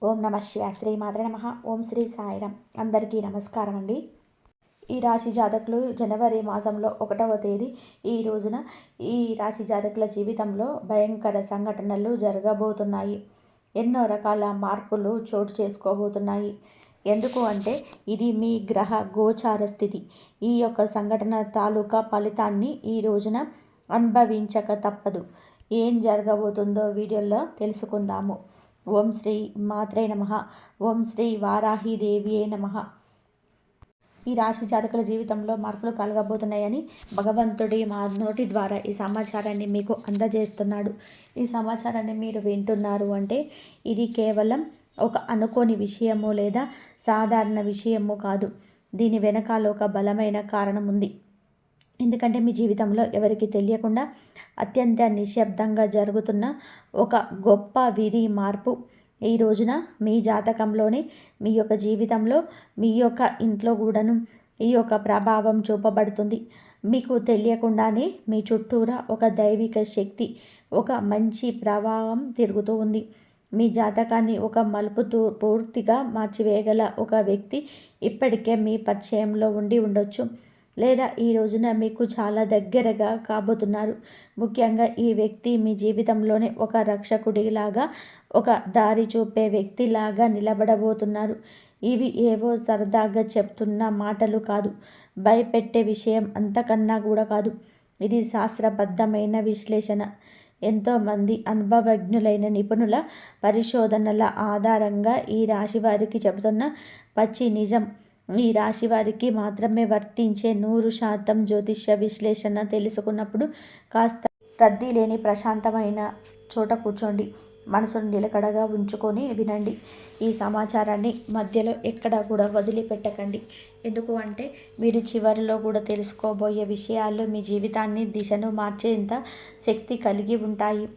ఓం నమ శివాయ. శ్రీ మాత్రే నమః. ఓం శ్రీ సాయిరాం. అందరికీ నమస్కారం అండి. ఈ రాశి జాతకులు జనవరి మాసంలో 1వ తేదీ ఈ రోజున ఈ రాశి జాతకుల జీవితంలో భయంకర సంఘటనలు జరగబోతున్నాయి. ఎన్నో రకాల మార్పులు చోటు చేసుకోబోతున్నాయి. ఎందుకు అంటే ఇది మీ గ్రహ గోచార స్థితి. ఈ యొక్క సంఘటన తాలూకా ఫలితాన్ని ఈ రోజున అనుభవించక తప్పదు. ఏం జరగబోతుందో వీడియోలో తెలుసుకుందాము. ఓం శ్రీ మాత్రే నమః. ఓం శ్రీ వారాహిదేవియే నమః. ఈ రాశి జాతకుల జీవితంలో మార్పులు కలగబోతున్నాయని భగవంతుడి మా నోటి ద్వారా ఈ సమాచారాన్ని మీకు అందజేస్తున్నాడు. ఈ సమాచారాన్ని మీరు వింటున్నారు అంటే ఇది కేవలం ఒక అనుకోని విషయము లేదా సాధారణ విషయము కాదు. దీని వెనకాల ఒక బలమైన కారణం ఉంది. ఎందుకంటే మీ జీవితంలో ఎవరికి తెలియకుండా అత్యంత నిశ్శబ్దంగా జరుగుతున్న ఒక గొప్ప విధి మార్పు ఈ రోజున మీ జాతకంలోనే మీ యొక్క జీవితంలో మీ యొక్క ఇంట్లో కూడాను ఈ యొక్క ప్రభావం చూపబడుతుంది. మీకు తెలియకుండానే మీ చుట్టూరా ఒక దైవిక శక్తి, ఒక మంచి ప్రభావం తిరుగుతూ ఉంది. మీ జాతకాన్ని ఒక మలుపుతూ పూర్తిగా మార్చివేయగల ఒక వ్యక్తి ఇప్పటికే మీ పరిచయంలో ఉండి ఉండొచ్చు, లేదా ఈ రోజున మీకు చాలా దగ్గరగా కాబోతున్నారు. ముఖ్యంగా ఈ వ్యక్తి మీ జీవితంలోనే ఒక రక్షకుడిలాగా, ఒక దారి చూపే వ్యక్తిలాగా నిలబడబోతున్నారు. ఇవి ఏవో సరదాగా చెప్తున్న మాటలు కాదు, భయపెట్టే విషయం అంతకన్నా కూడా కాదు. ఇది శాస్త్రబద్ధమైన విశ్లేషణ. ఎంతోమంది అనుభవజ్ఞులైన నిపుణుల పరిశోధనల ఆధారంగా ఈ రాశి వారికి చెబుతున్న పచ్చి నిజం. ఈ రాశి వారికి మాత్రమే వర్తించే 100% జ్యోతిష్య విశ్లేషణ తెలుసుకున్నప్పుడు కాస్త రద్దీ లేని ప్రశాంతమైన చోట కూర్చోండి. మనసును నిలకడగా ఉంచుకొని వినండి. ఈ సమాచారాన్ని మధ్యలో ఎక్కడా కూడా వదిలిపెట్టకండి. ఎందుకు అంటే మీరు చివరిలో కూడా తెలుసుకోబోయే విషయాలు మీ జీవితాన్ని దిశను మార్చేంత శక్తి కలిగి ఉంటాయి.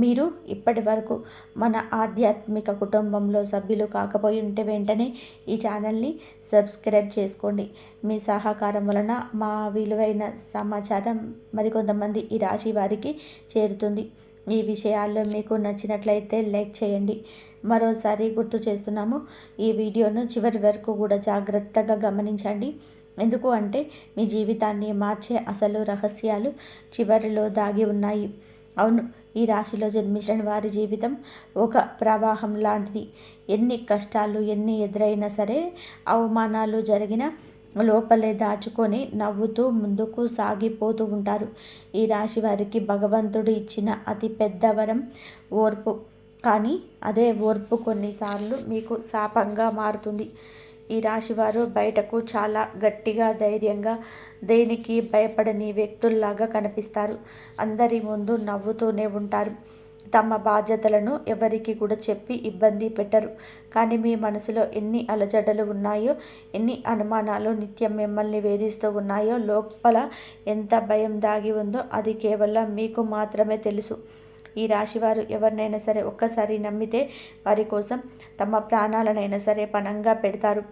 మీరు ఇప్పటి వరకు మన ఆధ్యాత్మిక కుటుంబంలో సభ్యులు కాకపోయి ఉంటే వెంటనే ఈ ఛానల్ని సబ్స్క్రైబ్ చేసుకోండి. మీ సహకారం వలన మా విలువైన సమాచారం మరికొంతమంది ఈ రాశి వారికి చేరుతుంది. ఈ విషయాల్లో మీకు నచ్చినట్లయితే లైక్ చేయండి. మరోసారి గుర్తు చేస్తున్నాము, ఈ వీడియోను చివరి వరకు కూడా జాగ్రత్తగా గమనించండి. ఎందుకు అంటే మీ జీవితాన్ని మార్చే అసలు రహస్యాలు చివరిలో దాగి ఉన్నాయి. అవును, ఈ రాశిలో జన్మించిన వారి జీవితం ఒక ప్రవాహం లాంటిది. ఎన్ని కష్టాలు ఎన్ని ఎదురైనా సరే, అవమానాలు జరిగినా లోపలే దాచుకొని నవ్వుతూ ముందుకు సాగిపోతూ ఉంటారు. ఈ రాశి వారికి భగవంతుడు ఇచ్చిన అతి పెద్ద వరం ఓర్పు. కానీ అదే ఓర్పు కొన్నిసార్లు మీకు శాపంగా మారుతుంది. ఈ రాశివారు బయటకు చాలా గట్టిగా, ధైర్యంగా, దేనికి భయపడని వ్యక్తుల్లాగా కనిపిస్తారు. అందరి ముందు నవ్వుతూనే ఉంటారు. తమ బాధ్యతలను ఎవరికి కూడా చెప్పి ఇబ్బంది పెట్టరు. కానీ మీ మనసులో ఎన్ని అలజడలు ఉన్నాయో, ఎన్ని అనుమానాలు నిత్యం మిమ్మల్ని వేధిస్తూ ఉన్నాయో, లోపల ఎంత భయం దాగి ఉందో అది కేవలం మీకు మాత్రమే తెలుసు. ఈ రాశివారు ఎవరినైనా సరే ఒక్కసారి నమ్మితే వారి కోసం తమ ప్రాణాలనైనా సరే పణంగా పెడతారు.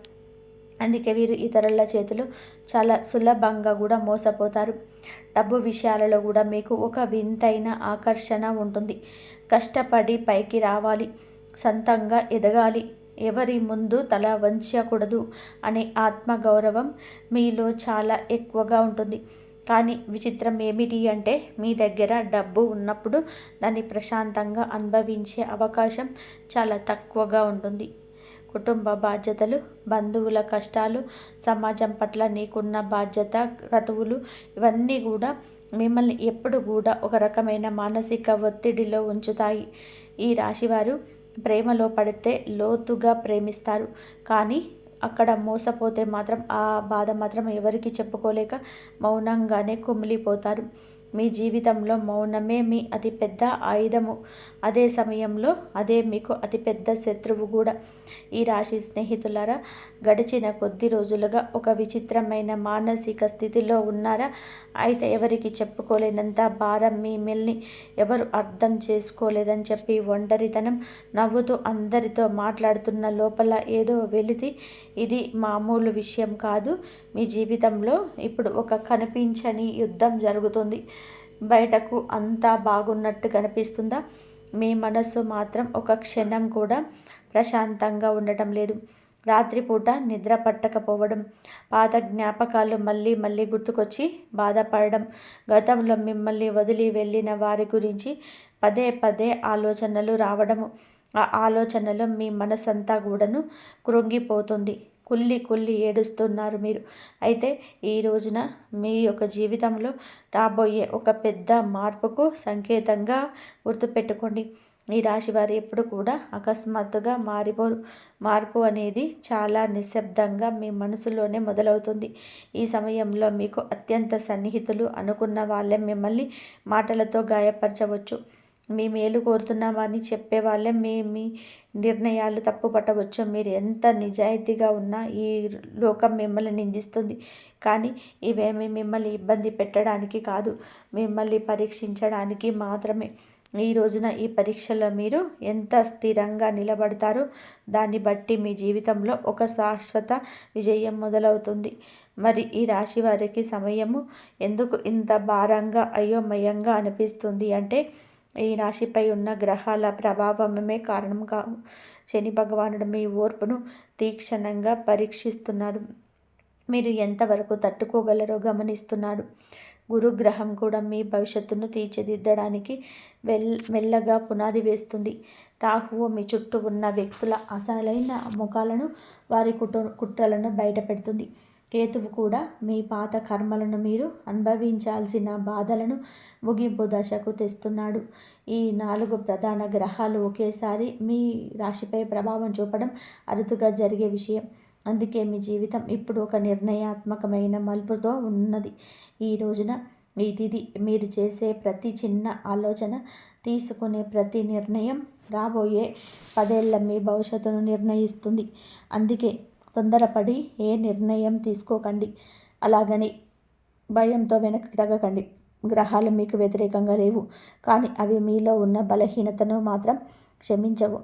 అందుకే వీరు ఇతరుల చేతులు చాలా సులభంగా కూడా మోసపోతారు. డబ్బు విషయాలలో కూడా మీకు ఒక వింతైన ఆకర్షణ ఉంటుంది. కష్టపడి పైకి రావాలి, సొంతంగా ఎదగాలి, ఎవరి ముందు తల వంచకూడదు అనే ఆత్మగౌరవం మీలో చాలా ఎక్కువగా ఉంటుంది. కానీ విచిత్రం ఏమిటి అంటే మీ దగ్గర డబ్బు ఉన్నప్పుడు దాన్ని ప్రశాంతంగా అనుభవించే అవకాశం చాలా తక్కువగా ఉంటుంది. కుటుంబ బాధ్యతలు, బంధువుల కష్టాలు, సమాజం పట్ల నీకున్న బాధ్యత, క్రతువులు ఇవన్నీ కూడా మిమ్మల్ని ఎప్పుడు కూడా ఒక రకమైన మానసిక ఒత్తిడిలో ఉంచుతాయి. ఈ రాశివారు ప్రేమలో పడితే లోతుగా ప్రేమిస్తారు. కానీ అక్కడ మోసపోతే మాత్రం ఆ బాధ మాత్రం ఎవరికి చెప్పుకోలేక మౌనంగానే కుమిలిపోతారు. మీ జీవితంలో మౌనమే మీ అతిపెద్ద ఆయుధము. అదే సమయంలో అదే మీకు అతిపెద్ద శత్రువు కూడా. ఈ రాశి స్నేహితులారా, గడిచిన కొద్ది రోజులుగా ఒక విచిత్రమైన మానసిక స్థితిలో ఉన్నారా? అయితే ఎవరికి చెప్పుకోలేనంత భారం మిమ్మల్ని ఎవరు అర్థం చేసుకోలేదని చెప్పి ఒంటరితనం, నవ్వుతూ అందరితో మాట్లాడుతున్న లోపల ఏదో వెలితి. ఇది మామూలు విషయం కాదు. మీ జీవితంలో ఇప్పుడు ఒక కనిపించని యుద్ధం జరుగుతుంది. బయటకు అంతా బాగున్నట్టు కనిపిస్తుందా? మీ మనస్సు మాత్రం ఒక క్షణం కూడా ప్రశాంతంగా ఉండటం లేదు. రాత్రిపూట నిద్ర పట్టకపోవడం, పాత జ్ఞాపకాలు మళ్ళీ మళ్ళీ గుర్తుకొచ్చి బాధపడడం, గతంలో మిమ్మల్ని వదిలి వెళ్ళిన వారి గురించి పదే పదే ఆలోచనలు రావడము. ఆ ఆలోచనలో మీ మనసంతా కూడాను కృంగిపోతుంది. కుళ్ళి కుళ్ళి ఏడుస్తున్నారు మీరు. అయితే ఈ రోజున మీ యొక్క జీవితంలో రాబోయే ఒక పెద్ద మార్పుకు సంకేతంగా గుర్తుపెట్టుకోండి. ఈ రాశి వారు ఎప్పుడు కూడా అకస్మాత్తుగా మారిపోరు. మార్పు అనేది చాలా నిశ్శబ్దంగా మీ మనసులోనే మొదలవుతుంది. ఈ సమయంలో మీకు అత్యంత సన్నిహితులు అనుకున్న వాళ్ళే మిమ్మల్ని మాటలతో గాయపరచవచ్చు. మీ మేలు కోరుతున్నామని చెప్పే వాళ్ళే మీ నిర్ణయాలు తప్పు పట్టవచ్చు. మీరు ఎంత నిజాయితీగా ఉన్నా ఈ లోకం మిమ్మల్ని నిందిస్తుంది. కానీ ఇవేమి మిమ్మల్ని ఇబ్బంది పెట్టడానికి కాదు, మిమ్మల్ని పరీక్షించడానికి మాత్రమే. ఈ రోజున ఈ పరీక్షలో మీరు ఎంత స్థిరంగా నిలబడతారో దాన్ని బట్టి మీ జీవితంలో ఒక శాశ్వత విజయం మొదలవుతుంది. మరి ఈ రాశి వారికి సమయము ఎందుకు ఇంత భారంగా అయోమయంగా అనిపిస్తుంది అంటే ఈ రాశిపై ఉన్న గ్రహాల ప్రభావమే కారణం కావు. శని భగవానుడు మీ ఓర్పును తీక్షణంగా పరీక్షిస్తున్నాడు. మీరు ఎంతవరకు తట్టుకోగలరో గమనిస్తున్నాడు. గురుగ్రహం కూడా మీ భవిష్యత్తును తీర్చిదిద్దడానికి మెల్లగా పునాది వేస్తుంది. రాహువు మీ చుట్టూ ఉన్న వ్యక్తుల అసలైన ముఖాలను, వారి కుట్రలను బయటపెడుతుంది. కేతువు కూడా మీ పాత కర్మలను, మీరు అనుభవించాల్సిన బాధలను ముగింపు దశకు తెస్తున్నాడు. ఈ 4 ప్రధాన గ్రహాలు ఒకేసారి మీ రాశిపై ప్రభావం చూపడం అరుదుగా జరిగే విషయం. అందుకే మీ జీవితం ఇప్పుడు ఒక నిర్ణయాత్మకమైన మలుపుతో ఉన్నది. ఈ రోజున ఈ తిథి మీరు చేసే ప్రతి చిన్న ఆలోచన, తీసుకునే ప్రతి నిర్ణయం రాబోయే 10 ఏళ్ల మీ భవిష్యత్తును నిర్ణయిస్తుంది. అందుకే తొందరపడి ఏ నిర్ణయం తీసుకోకండి. అలాగని భయంతో వెనక్కి తగ్గకండి. గ్రహాలు మీకు వ్యతిరేకంగా లేవు, కానీ అవి మీలో ఉన్న బలహీనతను మాత్రం క్షమించవు.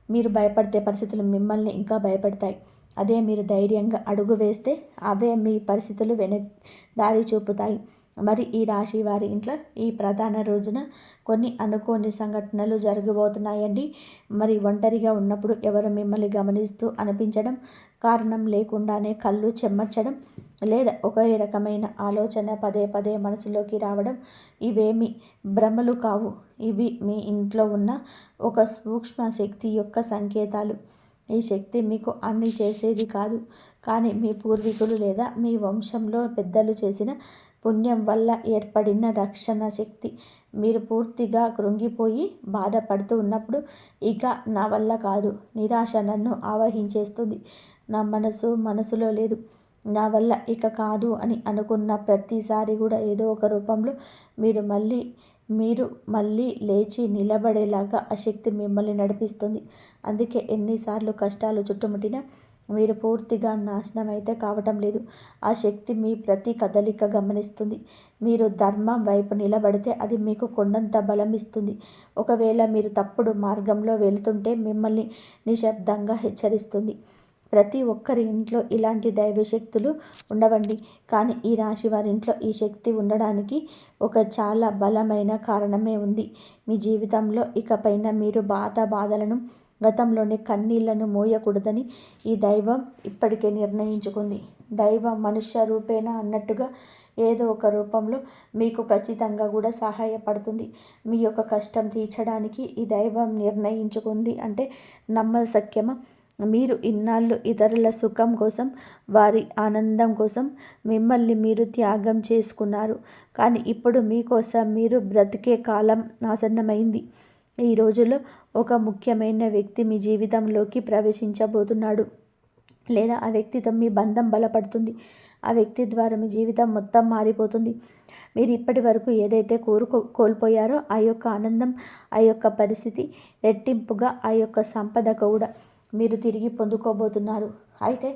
మీరు భయపడితే పరిస్థితులు మిమ్మల్ని ఇంకా భయపెడతాయి. అదే మీరు ధైర్యంగా అడుగు వేస్తే అవే మీ పరిస్థితులు దారి చూపుతాయి. మరి ఈ రాశి వారి ఇంట్లో ఈ ప్రధాన రోజున కొన్ని అనుకోని సంఘటనలు జరగబోతున్నాయండి. మరి ఒంటరిగా ఉన్నప్పుడు ఎవరు మిమ్మల్ని గమనిస్తూ అనిపించడం, కారణం లేకుండానే కళ్ళు చెమ్మర్చడం, లేదా ఒకే రకమైన ఆలోచన పదే పదే మనసులోకి రావడం, ఇవేమి భ్రమలు కావు. ఇవి మీ ఇంట్లో ఉన్న ఒక సూక్ష్మ శక్తి యొక్క సంకేతాలు. ఈ శక్తి మీకు అన్ని చేసేది కాదు, కానీ మీ పూర్వీకులు లేదా మీ వంశంలో పెద్దలు చేసిన పుణ్యం వల్ల ఏర్పడిన రక్షణ శక్తి. మీరు పూర్తిగా కృంగిపోయి బాధపడుతూ ఉన్నప్పుడు ఇక నా వల్ల కాదు, నిరాశ నన్ను ఆవహించేస్తుంది, నా మనసులో లేదు, నా వల్ల ఇక కాదు అని అనుకున్న ప్రతిసారి కూడా ఏదో ఒక రూపంలో మీరు మళ్ళీ లేచి నిలబడేలాగా ఆ శక్తి మిమ్మల్ని నడిపిస్తుంది. అందుకే ఎన్నిసార్లు కష్టాలు చుట్టుముట్టినా మీరు పూర్తిగా నాశనం అయితే కావటం లేదు. ఆ శక్తి మీ ప్రతి కదలిక గమనిస్తుంది. మీరు ధర్మం వైపు నిలబడితే అది మీకు కొండంత బలం ఇస్తుంది. ఒకవేళ మీరు తప్పుడు మార్గంలో వెళ్తుంటే మిమ్మల్ని నిశ్శబ్దంగా హెచ్చరిస్తుంది. ప్రతి ఒక్కరి ఇంట్లో ఇలాంటి దైవశక్తులు ఉండవండి, కానీ ఈ రాశి వారి ఇంట్లో ఈ శక్తి ఉండడానికి ఒక చాలా బలమైన కారణమే ఉంది. మీ జీవితంలో ఇకపైన మీరు బాధలను, గతంలోని కన్నీళ్లను మోయకూడదని ఈ దైవం ఇప్పటికే నిర్ణయించుకుంది. దైవం మనుష్య రూపేణ అన్నట్టుగా ఏదో ఒక రూపంలో మీకు ఖచ్చితంగా కూడా సహాయపడుతుంది. మీ యొక్క కష్టం తీర్చడానికి ఈ దైవం నిర్ణయించుకుంది అంటే నమ్మశక్యమా? మీరు ఇన్నాళ్ళు ఇతరుల సుఖం కోసం, వారి ఆనందం కోసం మిమ్మల్ని మీరు త్యాగం చేసుకున్నారు. కానీ ఇప్పుడు మీకోసం మీరు బ్రతికే కాలం ఆసన్నమైంది. ఈ రోజుల్లో ఒక ముఖ్యమైన వ్యక్తి మీ జీవితంలోకి ప్రవేశించబోతున్నాడు, లేదా ఆ వ్యక్తితో మీ బంధం బలపడుతుంది. ఆ వ్యక్తి ద్వారా మీ జీవితం మొత్తం మారిపోతుంది. మీరు ఇప్పటి వరకు ఏదైతే కోల్పోయారో ఆ యొక్క ఆనందం, ఆ యొక్క పరిస్థితి, రెట్టింపుగా ఆ యొక్క సంపద కూడా మీరు తిరిగి పొందుకోబోతున్నారు. అయితే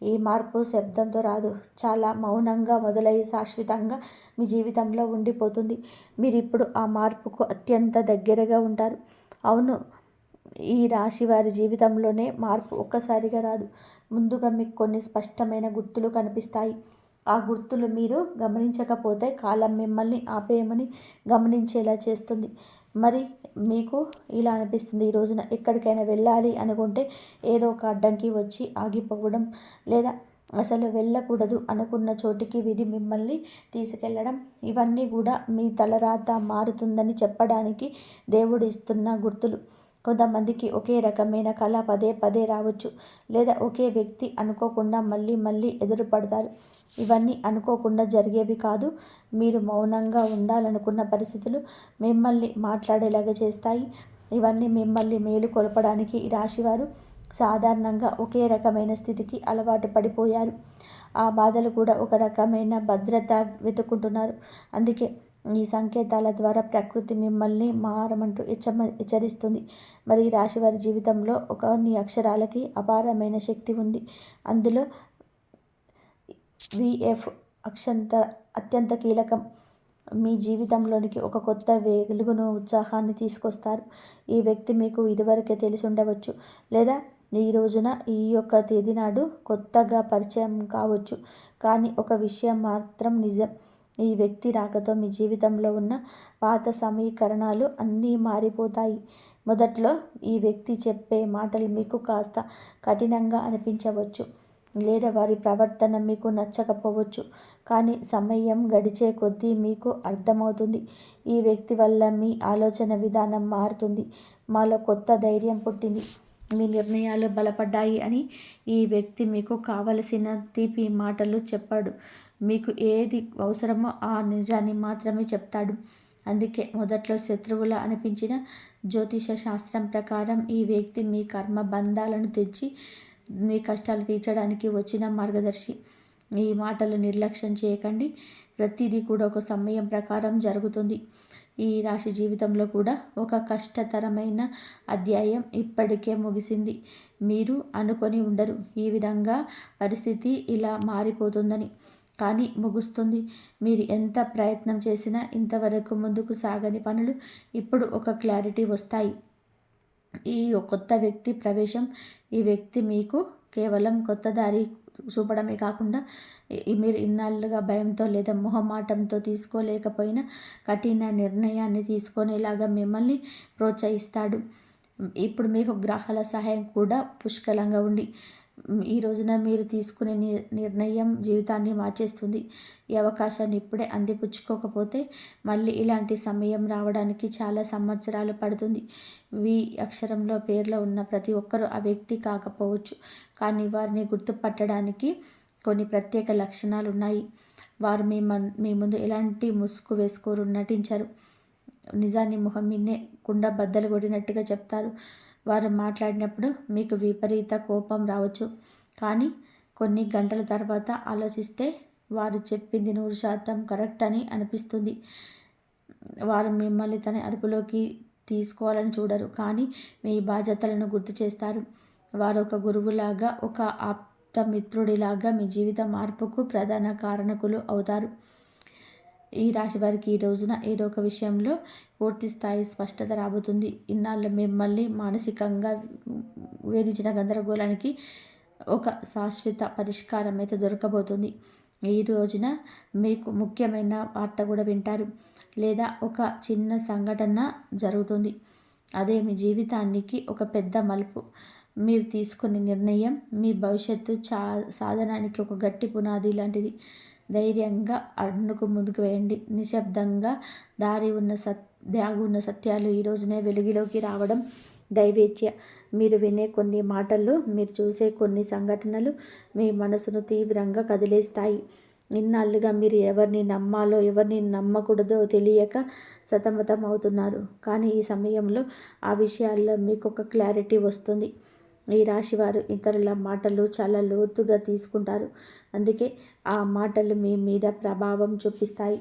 ఈ మార్పు శబ్దంతో రాదు, చాలా మౌనంగా మొదలై శాశ్వతంగా మీ జీవితంలో ఉండిపోతుంది. మీరు ఇప్పుడు ఆ మార్పుకు అత్యంత దగ్గరగా ఉంటారు. అవును, ఈ రాశి వారి జీవితంలోనే మార్పు ఒక్కసారిగా రాదు. ముందుగా మీకు కొన్ని స్పష్టమైన గుర్తులు కనిపిస్తాయి. ఆ గుర్తులు మీరు గమనించకపోతే కాలం మిమ్మల్ని ఆపేయమని గమనించేలా చేస్తుంది. మరి మీకు ఇలా అనిపిస్తుంది, ఈ రోజున ఎక్కడికైనా వెళ్ళాలి అనుకుంటే ఏదో ఒక అడ్డంకి వచ్చి ఆగిపోవడం, లేదా అసలు వెళ్ళకూడదు అనుకున్న చోటికి విధి మిమ్మల్ని తీసుకెళ్ళడం, ఇవన్నీ కూడా మీ తలరాత మారుతుందని చెప్పడానికి దేవుడు ఇస్తున్న గుర్తులు. కొంతమందికి ఒకే రకమైన కళ పదే పదే రావచ్చు, లేదా ఒకే వ్యక్తి అనుకోకుండా మళ్ళీ మళ్ళీ ఎదురుపడతారు. ఇవన్నీ అనుకోకుండా జరిగేవి కాదు. మీరు మౌనంగా ఉండాలనుకున్న పరిస్థితులు మిమ్మల్ని మాట్లాడేలాగా చేస్తాయి. ఇవన్నీ మిమ్మల్ని మేలుకొల్పడానికి ఈ రాశివారు సాధారణంగా ఒకే రకమైన స్థితికి అలవాటు పడిపోయారు. ఆ బాధలు కూడా ఒక రకమైన భద్రత వెతుక్కుంటున్నారు. అందుకే ఈ సంకేతాల ద్వారా ప్రకృతి మిమ్మల్ని మారమంటూ హెచ్చరిస్తుంది. మరి ఈ రాశివారి జీవితంలో కొన్ని అక్షరాలకి అపారమైన శక్తి ఉంది. అందులో విఎఫ్ అత్యంత కీలకం. మీ జీవితంలోనికి ఒక కొత్త వెలుగును, ఉత్సాహాన్ని తీసుకొస్తారు. ఈ వ్యక్తి మీకు ఇదివరకే తెలిసి ఉండవచ్చు, లేదా ఈ రోజున ఈ యొక్క తేదీ నాడు కొత్తగా పరిచయం కావచ్చు. కానీ ఒక విషయం మాత్రం నిజం, ఈ వ్యక్తి రాకతో మీ జీవితంలో ఉన్న పాత సమీకరణాలు అన్నీ మారిపోతాయి. మొదట్లో ఈ వ్యక్తి చెప్పే మాటలు మీకు కాస్త కఠినంగా అనిపించవచ్చు, లేదా వారి ప్రవర్తన మీకు నచ్చకపోవచ్చు. కానీ సమయం గడిచే కొద్దీ మీకు అర్థమవుతుంది, ఈ వ్యక్తి వల్ల మీ ఆలోచన విధానం మారుతుంది, మాలో కొత్త ధైర్యం పుట్టింది, మీ నిర్ణయాలు బలపడ్డాయి అని. ఈ వ్యక్తి మీకు కావలసిన తీపి మాటలు చెప్పాడు, మీకు ఏది అవసరమో ఆ నిజాన్ని మాత్రమే చెప్తాడు. అందుకే మొదట్లో శత్రువులా అనిపించిన జ్యోతిష శాస్త్రం ప్రకారం ఈ వ్యక్తి మీ కర్మ బంధాలను తెచ్చి మీ కష్టాలు తీర్చడానికి వచ్చిన మార్గదర్శి. ఈ మాటలు నిర్లక్ష్యం చేయకండి, ప్రతిదీ కూడా ఒక సమయం ప్రకారం జరుగుతుంది. ఈ రాశి జీవితంలో కూడా ఒక కష్టతరమైన అధ్యాయం ఇప్పటికే ముగిసింది. మీరు అనుకొని ఉండరు ఈ విధంగా పరిస్థితి ఇలా మారిపోతుందని, కానీ ముగుస్తుంది. మీరు ఎంత ప్రయత్నం చేసినా ఇంతవరకు ముందుకు సాగని పనులు ఇప్పుడు ఒక క్లారిటీ వస్తాయి. ఈ కొత్త వ్యక్తి ప్రవేశం, ఈ వ్యక్తి మీకు కేవలం కొత్త దారి చూపడమే కాకుండా మీరు ఇన్నాళ్ళుగా భయంతో లేదా మొహమాటంతో తీసుకోలేకపోయిన కఠిన నిర్ణయాన్ని తీసుకునేలాగా మిమ్మల్ని ప్రోత్సహిస్తాడు. ఇప్పుడు మీకు గ్రహాల సహాయం కూడా పుష్కలంగా ఉండి ఈ రోజున మీరు తీసుకునే నిర్ణయం జీవితాన్ని మార్చేస్తుంది. ఈ అవకాశాన్ని ఇప్పుడే అందిపుచ్చుకోకపోతే మళ్ళీ ఇలాంటి సమయం రావడానికి చాలా సంవత్సరాలు పడుతుంది. వి అక్షరంలో పేర్లో ఉన్న ప్రతి ఒక్కరూ ఆ వ్యక్తి కాకపోవచ్చు, కానీ వారిని గుర్తుపట్టడానికి కొన్ని ప్రత్యేక లక్షణాలు ఉన్నాయి. వారు మీ ముందు ఎలాంటి ముసుగు వేసుకోరు, నటించరు. నిజాన్ని మొహం మిన్నే కుండ బద్దలు కొట్టినట్టుగా చెప్తారు. వారు మాట్లాడినప్పుడు మీకు విపరీత కోపం రావచ్చు, కానీ కొన్ని గంటల తర్వాత ఆలోచిస్తే వారు చెప్పింది 100% కరెక్ట్ అని అనిపిస్తుంది. వారు మిమ్మల్ని తన అదుపులోకి తీసుకోవాలని చూడరు, కానీ మీ బాధ్యతలను గుర్తు చేస్తారు. వారు ఒక గురువులాగా, ఒక ఆప్తమిత్రుడిలాగా మీ జీవిత మార్పుకు ప్రధాన కారణకులు అవుతారు. ఈ రాశి వారికి ఈ రోజున ఏదో ఒక విషయంలో పూర్తి స్థాయి స్పష్టత రాబోతుంది. ఇన్నాళ్ళు మిమ్మల్ని మానసికంగా వేధించిన గందరగోళానికి ఒక శాశ్వత పరిష్కారం అయితే దొరకబోతుంది. ఈ రోజున మీకు ముఖ్యమైన వార్త కూడా వింటారు, లేదా ఒక చిన్న సంఘటన జరుగుతుంది. అదే మీ జీవితానికి ఒక పెద్ద మలుపు. మీరు తీసుకునే నిర్ణయం మీ భవిష్యత్తు సాధనానికి ఒక గట్టి పునాది లాంటిది. ధైర్యంగా అడుగుకు ముందుకు వేయండి. నిశ్శబ్దంగా దాగి ఉన్న సత్యాలు ఈ రోజునే వెలుగులోకి రావడం దైవేచ్ఛ. మీరు వినే కొన్ని మాటలు, మీరు చూసే కొన్ని సంఘటనలు మీ మనసును తీవ్రంగా కదిలేస్తాయి. ఇన్నాళ్ళుగా మీరు ఎవరిని నమ్మాలో ఎవరిని నమ్మకూడదో తెలియక సతమతం అవుతున్నారు, కానీ ఈ సమయంలో ఆ విషయాల్లో మీకు ఒక క్లారిటీ వస్తుంది. ఈ రాశివారు ఇతరుల మాటలు చాలా లోతుగా తీసుకుంటారు, అందుకే ఆ మాటలు మీ మీద ప్రభావం చూపిస్తాయి.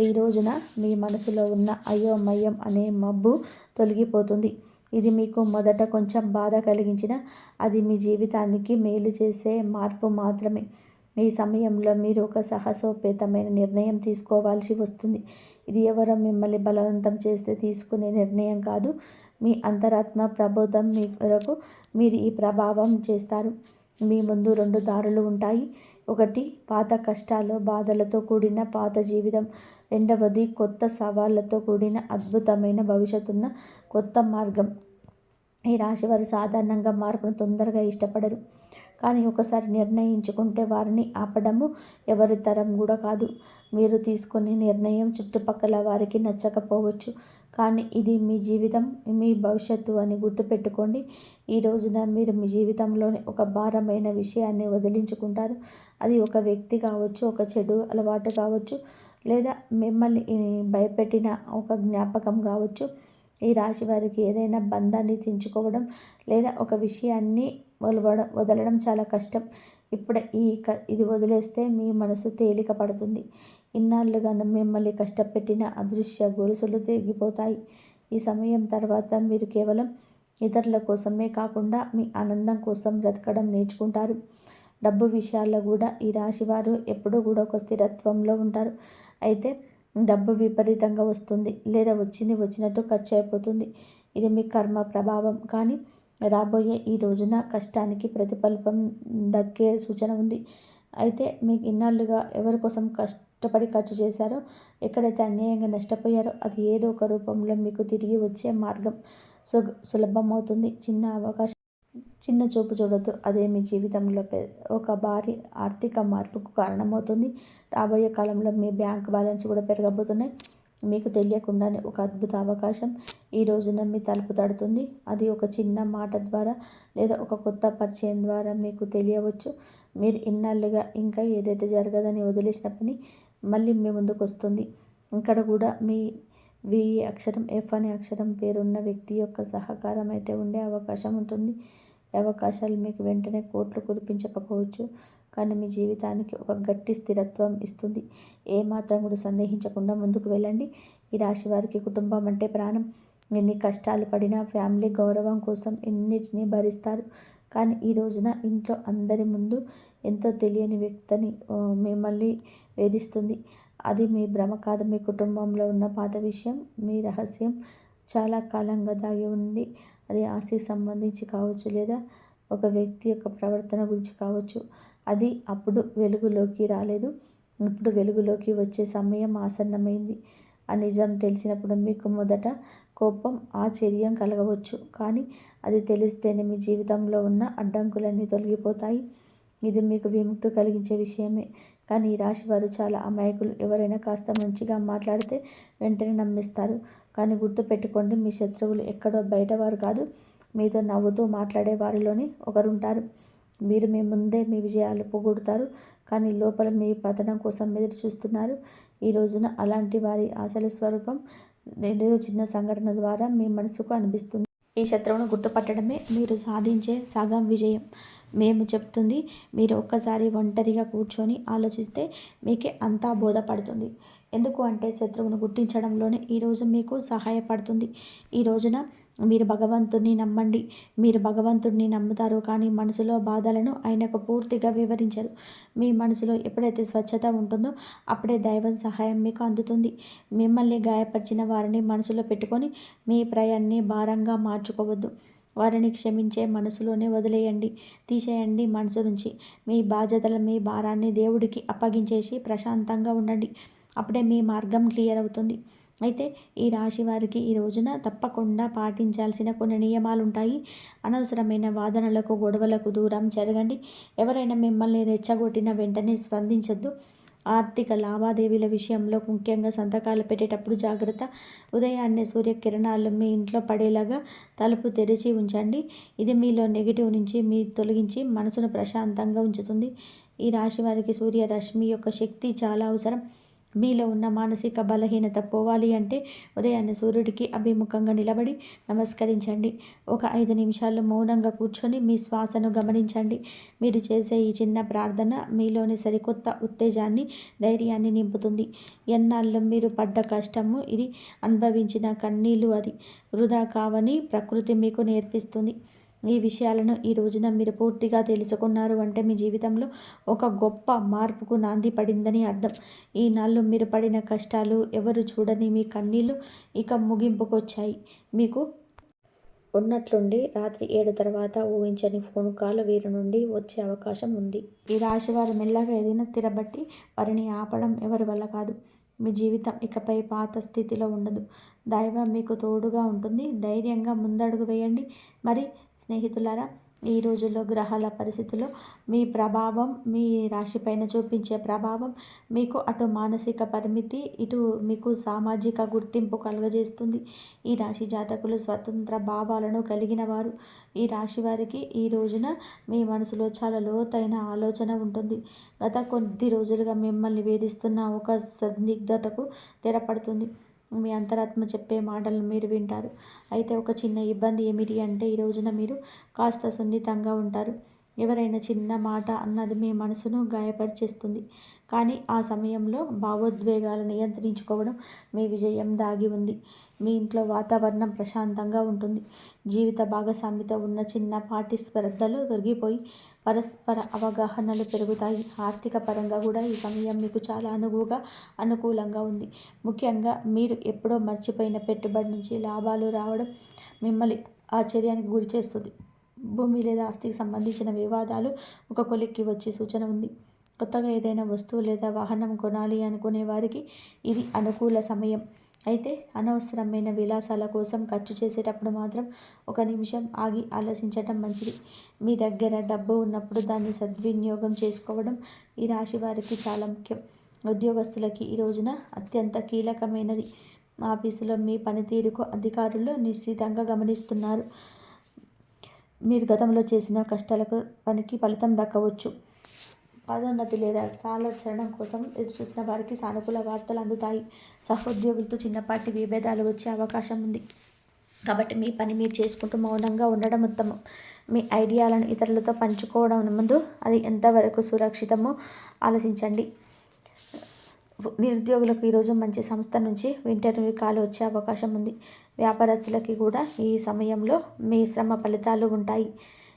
ఈ రోజున మీ మనసులో ఉన్న అయోమయం అనే మబ్బు తొలగిపోతుంది. ఇది మీకు మొదట కొంచెం బాధ కలిగించినా అది మీ జీవితానికి మేలు చేసే మార్పు మాత్రమే. ఈ సమయంలో మీరు ఒక సాహసోపేతమైన నిర్ణయం తీసుకోవాల్సి వస్తుంది. ఇది ఎవరో మిమ్మల్ని బలవంతం చేస్తే తీసుకునే నిర్ణయం కాదు, మీ అంతరాత్మ ప్రబోధం మేరకు మీరు ఈ ప్రభావం చేస్తారు. మీ ముందు 2 దారులు ఉంటాయి. ఒకటి పాత కష్టాలు, బాధలతో కూడిన పాత జీవితం, రెండవది కొత్త సవాళ్లతో కూడిన అద్భుతమైన భవిష్యత్తున్న కొత్త మార్గం. ఈ రాశివారు సాధారణంగా మార్పును తొందరగా ఇష్టపడరు. కానీ ఒకసారి నిర్ణయించుకుంటే వారిని ఆపడము ఎవరి తరం కూడా కాదు. మీరు తీసుకునే నిర్ణయం చుట్టుపక్కల వారికి నచ్చకపోవచ్చు. కానీ ఇది మీ జీవితం, మీ భవిష్యత్తు అని గుర్తుపెట్టుకోండి. ఈ రోజున మీరు మీ జీవితంలోని ఒక భారమైన విషయాన్ని వదిలించుకుంటారు. అది ఒక వ్యక్తి కావచ్చు, ఒక చెడు అలవాటు కావచ్చు, లేదా మిమ్మల్ని భయపెట్టిన ఒక జ్ఞాపకం కావచ్చు. ఈ రాశి వారికి ఏదైనా బంధాన్ని తెంచుకోవడం లేదా ఒక విషయాన్ని వదలడం చాలా కష్టం. ఇప్పుడే ఇది వదిలేస్తే మీ మనసు తేలిక పడుతుంది. ఇన్నాళ్ళుగా మిమ్మల్ని కష్టపెట్టిన అదృశ్య గొలుసులు తెగిపోతాయి. ఈ సమయం తర్వాత మీరు కేవలం ఇతరుల కోసమే కాకుండా మీ ఆనందం కోసం బ్రతకడం నేర్చుకుంటారు. డబ్బు విషయాల్లో కూడా ఈ రాశివారు ఎప్పుడూ కూడా ఒక స్థిరత్వంలో ఉంటారు. అయితే డబ్బు విపరీతంగా వస్తుంది లేదా వచ్చినట్టు ఖర్చు అయిపోతుంది. ఇది మీ కర్మ ప్రభావం. కానీ రాబోయే ఈ రోజున కష్టానికి ప్రతిఫలం దక్కే సూచన ఉంది. అయితే మీకు ఇన్నాళ్ళుగా ఎవరి కోసం కష్టపడి ఖర్చు చేశారో, ఎక్కడైతే అన్యాయంగా నష్టపోయారో అది ఏదో ఒక రూపంలో మీకు తిరిగి వచ్చే మార్గం సులభమవుతుంది. చిన్న చూపు చూడొద్దు. అదే మీ జీవితంలో ఒక భారీ ఆర్థిక మార్పుకు కారణమవుతుంది. రాబోయే కాలంలో మీ బ్యాంక్ బ్యాలెన్స్ కూడా పెరగబోతున్నాయి. మీకు తెలియకుండానే ఒక అద్భుత అవకాశం ఈ రోజున మీ తలుపు తడుతుంది. అది ఒక చిన్న మాట ద్వారా లేదా ఒక కొత్త పరిచయం ద్వారా మీకు తెలియవచ్చు. మీరు ఇన్నాళ్ళుగా ఇంకా ఏదైతే జరగదని వదిలేసిన పని మళ్ళీ మీ ముందుకు వస్తుంది. ఇక్కడ కూడా మీ వి అక్షరం, ఎఫ్ అనే అక్షరం పేరున్న వ్యక్తి యొక్క సహకారం అయితే ఉండే అవకాశం ఉంటుంది. ఈ అవకాశాలు మీకు వెంటనే కోట్లు కురిపించకపోవచ్చు, కానీ మీ జీవితానికి ఒక గట్టి స్థిరత్వం ఇస్తుంది. ఏమాత్రం కూడా సందేహించకుండా ముందుకు వెళ్ళండి. ఈ రాశి వారికి కుటుంబం అంటే ప్రాణం. ఎన్ని కష్టాలు పడినా ఫ్యామిలీ గౌరవం కోసం ఎన్నిటిని భరిస్తారు. కానీ ఈ రోజున ఇంట్లో అందరి ముందు ఎంతో తెలియని వ్యక్తిని మిమ్మల్ని వేధిస్తుంది. అది మీ భ్రమ కాదు. మీ కుటుంబంలో ఉన్న పాత విషయం, మీ రహస్యం చాలా కాలంగా దాగి ఉంది. అది ఆస్తికి సంబంధించి కావచ్చు, లేదా ఒక వ్యక్తి యొక్క ప్రవర్తన గురించి కావచ్చు. అది అప్పుడు వెలుగులోకి రాలేదు. ఇప్పుడు వెలుగులోకి వచ్చే సమయం ఆసన్నమైంది. ఆ నిజం తెలిసినప్పుడు మీకు మొదట కోపం, ఆశ్చర్యం కలగవచ్చు. కానీ అది తెలిస్తేనే మీ జీవితంలో ఉన్న అడ్డంకులన్నీ తొలగిపోతాయి. ఇది మీకు విముక్తి కలిగించే విషయమే. కానీ ఈ రాశి వారు చాలా అమాయకులు. ఎవరైనా కాస్త మంచిగా మాట్లాడితే వెంటనే నమ్మేస్తారు. కానీ గుర్తుపెట్టుకోండి, మీ శత్రువులు ఎక్కడో బయటవారు కాదు, మీతో నవ్వుతూ మాట్లాడే వారిలోనే ఒకరుంటారు. మీరు మీ ముందే మీ విజయాలు పొగుడుతారు, కానీ లోపల మీ పతనం కోసం ఎదురు చూస్తున్నారు. ఈ రోజున అలాంటి వారి ఆశల స్వరూపం ఏదో చిన్న సంఘటన ద్వారా మీ మనసుకు అనిపిస్తుంది. ఈ శత్రువును గుర్తుపట్టడమే మీరు సాధించే సగం విజయం. మేము చెప్తుంది మీరు ఒక్కసారి ఒంటరిగా కూర్చొని ఆలోచిస్తే మీకే అంతా బోధపడుతుంది. ఎందుకు అంటే శత్రువును గుర్తించడంలోనే ఈరోజు మీకు సహాయపడుతుంది. ఈ రోజున మీరు భగవంతుడిని నమ్మండి. మీరు భగవంతుడిని నమ్ముతారు, కానీ మనసులో బాధలను ఆయనకు పూర్తిగా వివరించరు. మీ మనసులో ఎప్పుడైతే స్వచ్ఛత ఉంటుందో అప్పుడే దైవ సహాయం మీకు అందుతుంది. మిమ్మల్ని గాయపరిచిన వారిని మనసులో పెట్టుకొని మీ ప్రయాన్ని భారంగా మార్చుకోవద్దు. వారిని క్షమించే మనసులోనే వదిలేయండి, తీసేయండి మనసు నుంచి. మీ బాధ్యతల, మీ భారాన్ని దేవుడికి అప్పగించేసి ప్రశాంతంగా ఉండండి. అప్పుడే మీ మార్గం క్లియర్ అవుతుంది. అయితే ఈ రాశి వారికి ఈ రోజున తప్పకుండా పాటించాల్సిన కొన్ని నియమాలు ఉంటాయి. అనవసరమైన వాదనలకు, గొడవలకు దూరం జరగండి. ఎవరైనా మిమ్మల్ని రెచ్చగొట్టిన వెంటనే స్పందించొద్దు. ఆర్థిక లావాదేవీల విషయంలో ముఖ్యంగా సంతకాలు పెట్టేటప్పుడు జాగ్రత్త. ఉదయాన్నే సూర్యకిరణాలు మీ ఇంట్లో పడేలాగా తలుపు తెరిచి ఉంచండి. ఇది మీలో నెగిటివ్ నుంచి తొలగించి మనసును ప్రశాంతంగా ఉంచుతుంది. ఈ రాశి వారికి సూర్యరశ్మి యొక్క శక్తి చాలా అవసరం. మీలో ఉన్న మానసిక బలహీనత పోవాలి అంటే ఉదయాన్నే సూర్యుడికి అభిముఖంగా నిలబడి నమస్కరించండి. ఒక 5 నిమిషాలు మౌనంగా కూర్చొని మీ శ్వాసను గమనించండి. మీరు చేసే ఈ చిన్న ప్రార్థన మీలోని సరికొత్త ఉత్తేజాన్ని, ధైర్యాన్ని నింపుతుంది. ఎన్నాళ్ళు మీరు పడ్డ కష్టము, ఇది అనుభవించిన కన్నీళ్ళు అది వృధా కావని ప్రకృతి మీకు నేర్పిస్తుంది. ఈ విషయాలను ఈ రోజున మీరు పూర్తిగా తెలుసుకున్నారు అంటే మీ జీవితంలో ఒక గొప్ప మార్పుకు నాంది పడిందని అర్థం. ఈ నాళ్ళు మీరు పడిన కష్టాలు, ఎవరు చూడని మీ కన్నీళ్ళు ఇక ముగింపుకొచ్చాయి. మీకు ఉన్నట్లుండి రాత్రి 7 తర్వాత ఊహించని ఫోన్ కాల్ వీరి నుండి వచ్చే అవకాశం ఉంది. ఈ రాశి వారు మెల్లగా ఏదైనా స్థిరబట్టి వారిని ఆపడం ఎవరి వల్ల కాదు. మీ జీవితం ఇకపై పాత స్థితిలో ఉండదు. దైవం మీకు తోడుగా ఉంటుంది. ధైర్యంగా ముందడుగు వేయండి. మరి స్నేహితులారా, ఈ రోజుల్లో గ్రహాల పరిస్థితుల్లో మీ ప్రభావం, మీ రాశిపైన చూపించే ప్రభావం మీకు అటు మానసిక పరిమితి, ఇటు మీకు సామాజిక గుర్తింపు కలుగజేస్తుంది. ఈ రాశి జాతకులు స్వతంత్ర భావాలను కలిగిన వారు. ఈ రాశి వారికి ఈ రోజున మీ మనసులో చాలా లోతైన ఆలోచన ఉంటుంది. గత కొద్ది రోజులుగా మిమ్మల్ని వేధిస్తున్న ఒక సందిగ్ధతకు తెరపడుతుంది. మీ అంతరాత్మ చెప్పే మాటలను మీరు వింటారు. అయితే ఒక చిన్న ఇబ్బంది ఏమిటి అంటే, ఈ రోజున మీరు కాస్త సున్నితంగా ఉంటారు. ఎవరైనా చిన్న మాట అన్నది మీ మనసును గాయపరిచేస్తుంది. కానీ ఆ సమయంలో భావోద్వేగాలు నియంత్రించుకోవడం మీ విజయం దాగి ఉంది. మీ ఇంట్లో వాతావరణం ప్రశాంతంగా ఉంటుంది. జీవిత భాగస్వామితో ఉన్న చిన్నపాటి స్పర్ధలు తొలగిపోయి పరస్పర అవగాహనలు పెరుగుతాయి. ఆర్థిక పరంగా కూడా ఈ సమయం మీకు చాలా అనుకూలంగా ఉంది. ముఖ్యంగా మీరు ఎప్పుడో మర్చిపోయిన పెట్టుబడి నుంచి లాభాలు రావడం మిమ్మల్ని ఆశ్చర్యానికి గురి చేస్తుంది. భూమి లేదా ఆస్తికి సంబంధించిన వివాదాలు ఒక కొలిక్కి వచ్చే సూచన ఉంది. కొత్తగా ఏదైనా వస్తువు లేదా వాహనం కొనాలి అనుకునే వారికి ఇది అనుకూల సమయం. అయితే అనవసరమైన విలాసాల కోసం ఖర్చు చేసేటప్పుడు మాత్రం ఒక నిమిషం ఆగి ఆలోచించటం మంచిది. మీ దగ్గర డబ్బు ఉన్నప్పుడు దాన్ని సద్వినియోగం చేసుకోవడం ఈ రాశి వారికి చాలా ముఖ్యం. ఉద్యోగస్తులకి ఈ రోజున అత్యంత కీలకమైనది. ఆఫీసులో మీ పనితీరుకు అధికారులు నిశ్చితంగా గమనిస్తున్నారు. మీరు గతంలో చేసిన కష్టాలకు పనికి ఫలితం దక్కవచ్చు. పదోన్నతి లేదా సాలచరణం కోసం ఎదురుచూసిన వారికి సానుకూల వార్తలు అందుతాయి. సహోద్యోగులతో చిన్నపాటి విభేదాలు వచ్చే అవకాశం ఉంది. కాబట్టి మీ పని మీరు చేసుకుంటూ మౌనంగా ఉండడం ఉత్తమం. మీ ఐడియాలను ఇతరులతో పంచుకోవడం ముందు అది ఎంతవరకు సురక్షితమో ఆలోచించండి. నిరుద్యోగులకు ఈరోజు మంచి సంస్థ నుంచి ఇంటర్వ్యూ కాల్ వచ్చే అవకాశం ఉంది. వ్యాపారస్తులకి కూడా ఈ సమయంలో మీ శ్రమ ఫలితాలు ఉంటాయి.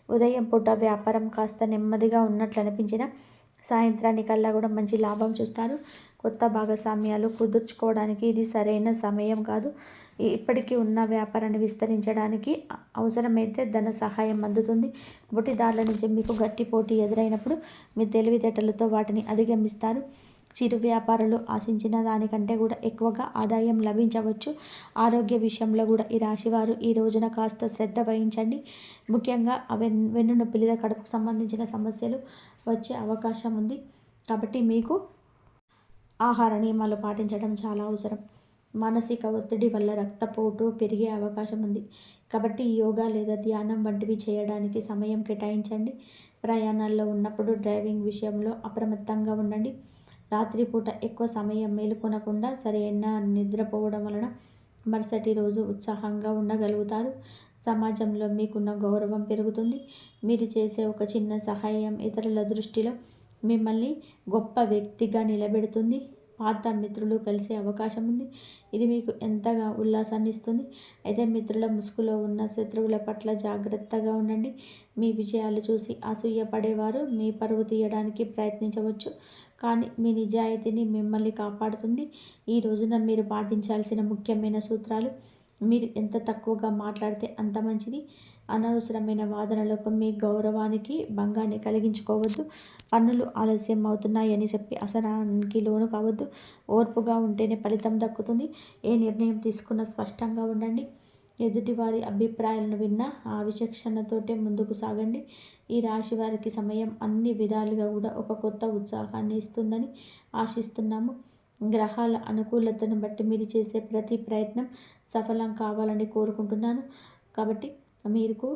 ఉదయం పూట వ్యాపారం కాస్త నెమ్మదిగా ఉన్నట్లు అనిపించిన సాయంత్రానికల్లా కూడా మంచి లాభం చూస్తారు. కొత్త భాగస్వామ్యాలు కుదుర్చుకోవడానికి ఇది సరైన సమయం కాదు. ఇప్పటికీ ఉన్న వ్యాపారాన్ని విస్తరించడానికి అవసరమైతే ధన సహాయం అందుతుంది. పోటీదారుల నుంచి మీకు గట్టి పోటీ ఎదురైనప్పుడు మీ తెలివితేటలతో వాటిని అధిగమిస్తారు. చిరు వ్యాపారులు ఆశించిన దానికంటే కూడా ఎక్కువగా ఆదాయం లభించవచ్చు. ఆరోగ్య విషయంలో కూడా ఈ రాశివారు ఈ రోజున కాస్త శ్రద్ధ వహించండి. ముఖ్యంగా వెన్నునొప్పి లేదా కడుపుకు సంబంధించిన సమస్యలు వచ్చే అవకాశం ఉంది. కాబట్టి మీకు ఆహార నియమాలు పాటించడం చాలా అవసరం. మానసిక ఒత్తిడి వల్ల రక్తపోటు పెరిగే అవకాశం ఉంది. కాబట్టి యోగా లేదా ధ్యానం వంటివి చేయడానికి సమయం కేటాయించండి. ప్రయాణాల్లో ఉన్నప్పుడు డ్రైవింగ్ విషయంలో అప్రమత్తంగా ఉండండి. రాత్రిపూట ఎక్కువ సమయం మేలుకొనకుండా సరైన నిద్రపోవడం వలన మరుసటి రోజు ఉత్సాహంగా ఉండగలుగుతారు. సమాజంలో మీకున్న గౌరవం పెరుగుతుంది. మీరు చేసే ఒక చిన్న సహాయం ఇతరుల దృష్టిలో మిమ్మల్ని గొప్ప వ్యక్తిగా నిలబెడుతుంది. పాత మిత్రులు కలిసే అవకాశం ఉంది. ఇది మీకు ఎంతగా ఉల్లాసాన్ని ఇస్తుంది. అయితే మిత్రుల ముసుగులో ఉన్న శత్రువుల పట్ల జాగ్రత్తగా ఉండండి. మీ విజయాలు చూసి అసూయపడేవారు మీ పరువు తీయడానికి ప్రయత్నించవచ్చు. కానీ మీ నిజాయితీని మిమ్మల్ని కాపాడుతుంది. ఈ రోజున మీరు పాటించాల్సిన ముఖ్యమైన సూత్రాలు: మీరు ఎంత తక్కువగా మాట్లాడితే అంత మంచిది. అనవసరమైన వాదనలకు మీ గౌరవానికి భంగాన్ని కలిగించుకోవద్దు. పనులు ఆలస్యం అవుతున్నాయని చెప్పి అసహనానికి లోను కావద్దు. ఓర్పుగా ఉంటేనే ఫలితం దక్కుతుంది. ఏ నిర్ణయం తీసుకున్నా స్పష్టంగా ఉండండి. ఎదుటివారి అభిప్రాయాలను విన్నా ఆ విచక్షణతోటే ముందుకు సాగండి. ఈ రాశి వారికి సమయం అన్ని విధాలుగా కూడా ఒక కొత్త ఉత్సాహాన్ని ఇస్తుందని ఆశిస్తున్నాము. గ్రహాల అనుకూలతను బట్టి మీరు చేసే ప్రతి ప్రయత్నం సఫలం కావాలని కోరుకుంటున్నాను. కాబట్టి మీకు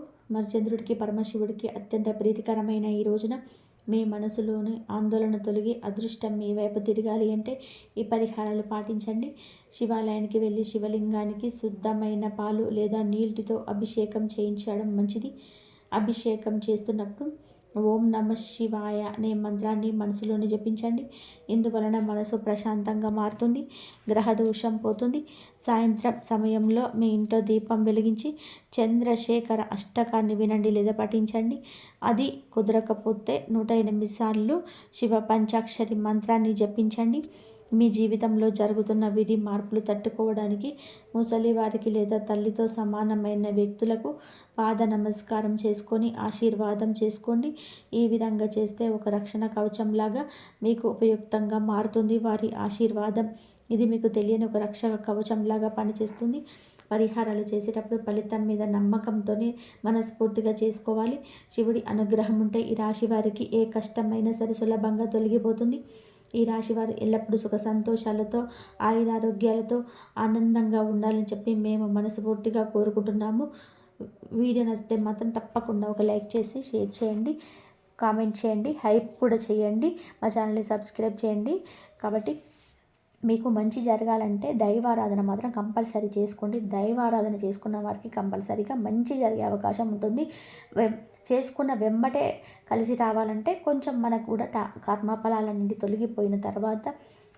చంద్రుడికి పరమశివుడికి అత్యంత ప్రీతికరమైన ఈ రోజున మీ మనసులోని ఆందోళన తొలగి అదృష్టం మీ వైపు తిరగాలి అంటే ఈ పరిహారాలు పాటించండి. శివాలయానికి వెళ్ళి శివలింగానికి శుద్ధమైన పాలు లేదా నీటితో అభిషేకం చేయించడం మంచిది. అభిషేకం చేస్తున్నప్పుడు ఓం నమ శివాయ అనే మంత్రాన్ని మనసులోని జపించండి. ఇందువలన మనసు ప్రశాంతంగా మారుతుంది, గ్రహదోషం పోతుంది. సాయంత్రం సమయంలో మీ ఇంట్లో దీపం వెలిగించి చంద్రశేఖర అష్టకాన్ని వినండి లేదా పఠించండి. అది కుదరకపోతే 108 సార్లు శివ పంచాక్షరి మంత్రాన్ని జపించండి. మీ జీవితంలో జరుగుతున్న విధి మార్పులు తట్టుకోవడానికి ముసలి వారికి లేదా తల్లితో సమానమైన వ్యక్తులకు పాద నమస్కారం చేసుకొని ఆశీర్వాదం చేసుకోండి. ఈ విధంగా చేస్తే ఒక రక్షణ కవచంలాగా మీకు ఉపయుక్తంగా మారుతుంది. వారి ఆశీర్వాదం ఇది మీకు తెలియని ఒక రక్షక కవచంలాగా పనిచేస్తుంది. పరిహారాలు చేసేటప్పుడు ఫలితం మీద నమ్మకంతోనే మనస్ఫూర్తిగా చేసుకోవాలి. శివుడి అనుగ్రహం ఉంటే ఈ రాశి వారికి ఏ కష్టమైనా సరే సులభంగా తొలగిపోతుంది. ఈ రాశి వారు ఎల్లప్పుడూ సుఖ సంతోషాలతో, ఆయురారోగ్యాలతో ఆనందంగా ఉండాలని చెప్పి మేము మనస్ఫూర్తిగా కోరుకుంటున్నాము. వీడియో నచ్చితే మాత్రం తప్పకుండా ఒక లైక్ చేసి షేర్ చేయండి, కామెంట్ చేయండి, హైప్ కూడా చేయండి, మా ఛానల్ని సబ్స్క్రైబ్ చేయండి. కాబట్టి మీకు మంచి జరగాలంటే దైవారాధన మాత్రం కంపల్సరీ చేసుకోండి. దైవారాధన చేసుకున్న వారికి కంపల్సరీగా మంచి జరిగే అవకాశం ఉంటుంది. చేసుకున్న వెంబటే కలిసి రావాలంటే కొంచెం మనకు కూడా కర్మఫలాల నుండి తొలగిపోయిన తర్వాత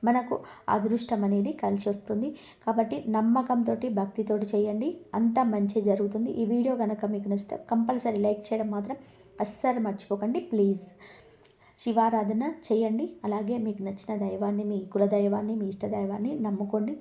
మనకు అదృష్టం అనేది కలిసి వస్తుంది. కాబట్టి నమ్మకంతో భక్తితోటి చేయండి, అంతా మంచి జరుగుతుంది. ఈ వీడియో కనుక మీకు నచ్చితే కంపల్సరీ లైక్ చేయడం మాత్రం అస్సలు మర్చిపోకండి ప్లీజ్. శివారాధన చేయండి. అలాగే మీకు నచ్చిన దైవాన్ని, మీ కుల దైవాన్ని, మీ ఇష్ట దైవాన్ని నమ్ముకోండి.